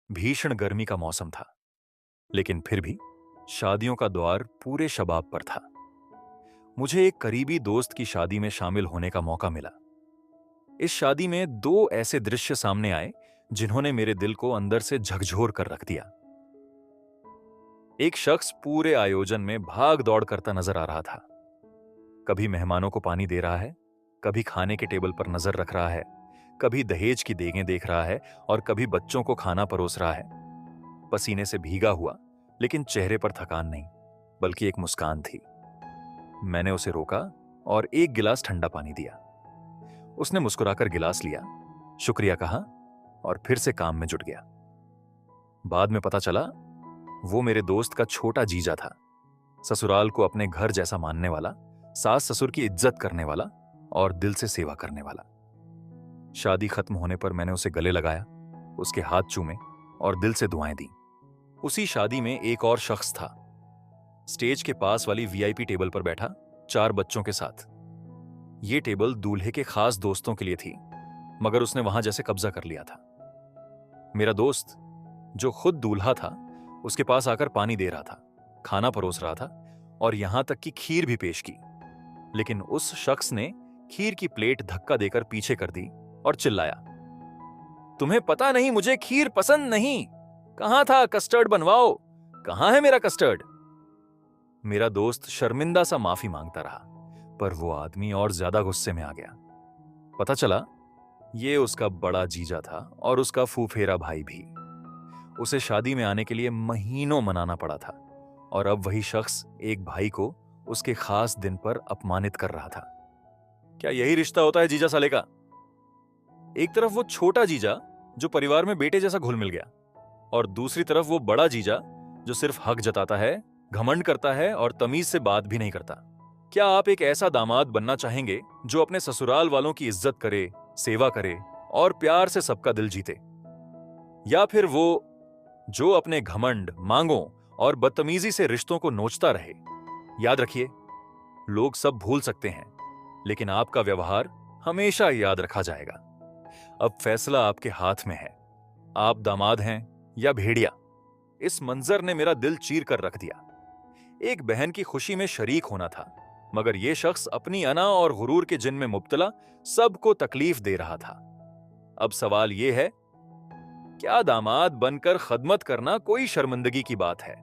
भीषण गर्मी का मौसम था, लेकिन फिर भी शादियों का द्वार पूरे शबाब पर था। मुझे एक करीबी दोस्त की शादी में शामिल होने का मौका मिला। इस शादी में दो ऐसे दृश्य सामने आए जिन्होंने मेरे दिल को अंदर से झकझोर कर रख दिया। एक शख्स पूरे आयोजन में भाग दौड़ करता नजर आ रहा था। कभी मेहमानों को पानी दे रहा है, कभी खाने के टेबल पर नजर रख रहा है, कभी दहेज की देगें देख रहा है और कभी बच्चों को खाना परोस रहा है। पसीने से भीगा हुआ, लेकिन चेहरे पर थकान नहीं, बल्कि एक मुस्कान थी। मैंने उसे रोका और एक गिलास ठंडा पानी दिया। उसने मुस्कुराकर गिलास लिया, शुक्रिया कहा और फिर से काम में जुट गया। बाद में पता चला, वो मेरे दोस्त का छोटा जीजा था। ससुराल को अपने घर जैसा मानने वाला, सास ससुर की इज्जत करने वाला और दिल से सेवा करने वाला। शादी खत्म होने पर मैंने उसे गले लगाया, उसके हाथ चूमे और दिल से दुआएं दी। उसी शादी में एक और शख्स था, स्टेज के पास वाली वीआईपी टेबल पर बैठा, 4 बच्चों के साथ। ये टेबल दूल्हे के खास दोस्तों के लिए थी, मगर उसने वहां जैसे कब्जा कर लिया था। मेरा दोस्त, जो खुद दूल्हा था, उसके पास आकर पानी दे रहा था, खाना परोस रहा था और यहां तक कि खीर भी पेश की। लेकिन उस शख्स ने खीर की प्लेट धक्का देकर पीछे कर दी और चिल्लाया, तुम्हें पता नहीं मुझे खीर पसंद नहीं? कहां था कस्टर्ड बनवाओ? कहां है मेरा कस्टर्ड? मेरा दोस्त शर्मिंदा सा माफी मांगता रहा, पर वो आदमी और ज्यादा गुस्से में आ गया। पता चला, ये उसका बड़ा जीजा था और उसका फूफेरा भाई भी। उसे शादी में आने के लिए महीनों मनाना पड़ा था और अब वही शख्स एक भाई को उसके खास दिन पर अपमानित कर रहा था। क्या यही रिश्ता होता है जीजा साले का? एक तरफ वो छोटा जीजा जो परिवार में बेटे जैसा घुल मिल गया, और दूसरी तरफ वो बड़ा जीजा जो सिर्फ हक जताता है, घमंड करता है और तमीज से बात भी नहीं करता। क्या आप एक ऐसा दामाद बनना चाहेंगे जो अपने ससुराल वालों की इज्जत करे, सेवा करे और प्यार से सबका दिल जीते? या फिर वो जो अपने घमंड, मांगों और बदतमीजी से रिश्तों को नोचता रहे? याद रखिए, लोग सब भूल सकते हैं, लेकिन आपका व्यवहार हमेशा याद रखा जाएगा। अब फैसला आपके हाथ में है। आप दामाद हैं या भेड़िया? इस मंजर ने मेरा दिल चीर कर रख दिया। एक बहन की खुशी में शरीक होना था, मगर यह शख्स अपनी अना और गुरूर के जिन में मुब्तला सबको तकलीफ दे रहा था। अब सवाल यह है, क्या दामाद बनकर खदमत करना कोई शर्मिंदगी की बात है?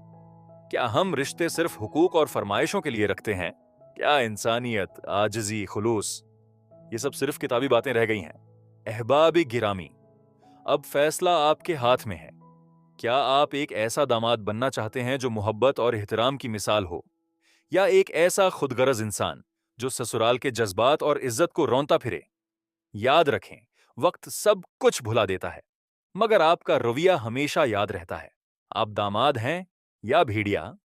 क्या हम रिश्ते सिर्फ हुकूक और फरमाइशों के लिए रखते हैं? क्या इंसानियत, आजिजी, खुलूस, ये सब सिर्फ किताबी बातें रह गई हैं? अहबाबी गिरामी, अब फैसला आपके हाथ में है। क्या आप एक ऐसा दामाद बनना चाहते हैं जो मोहब्बत और एहतराम की मिसाल हो, या एक ऐसा खुदगरज इंसान जो ससुराल के जज्बात और इज्जत को रौंता फिरे? याद रखें, वक्त सब कुछ भुला देता है, मगर आपका रवैया हमेशा याद रहता है। आप दामाद हैं या भेड़िया,